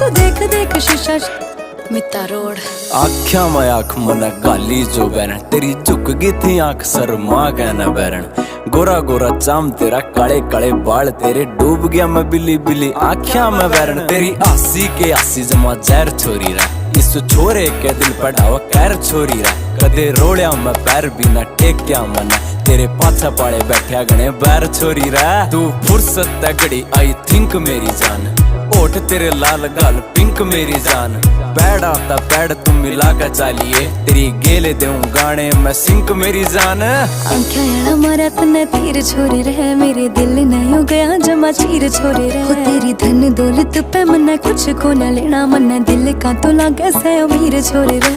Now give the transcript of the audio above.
तू देख देख शीशा मिता रोड। आख्या में आँख मन गाली जो बैरन, तेरी झुक गई थी आँख शर्मा कहना बैरन। गोरा गोरा चाम तेरा, काले काले बाल तेरे, डूब गया मैं बिल्ली बिल्ली आख्या में बैरन। तेरी आसी के आसी जमा जहर छोरी रहा, इस छोरे के दिल पढ़ावा कैर छोरी रहा। कदे रोड़िया मैं पैर भी ना टेक्या मना, तेरे पाछा पाड़े बैठा गणे बैर छोरी रहा। तू फुर्सत तगड़ी आई थिंक मेरी जान, ओठ तेरे लाल गाल पिंक मेरी जान। पैड आता पैड तुम मिला कर चालिए, तेरी गेले देऊं गाने मैं सिंक मेरी जान। आंखें मारा तने तीर छोरे रहे, मेरे दिल नहीं हो गया जमा चीर छोरे रहे। तेरी धन दौलत पे मन्ना कुछ को न लेना, मन्ना दिल का तो लागे से अमीर छोरे रहे।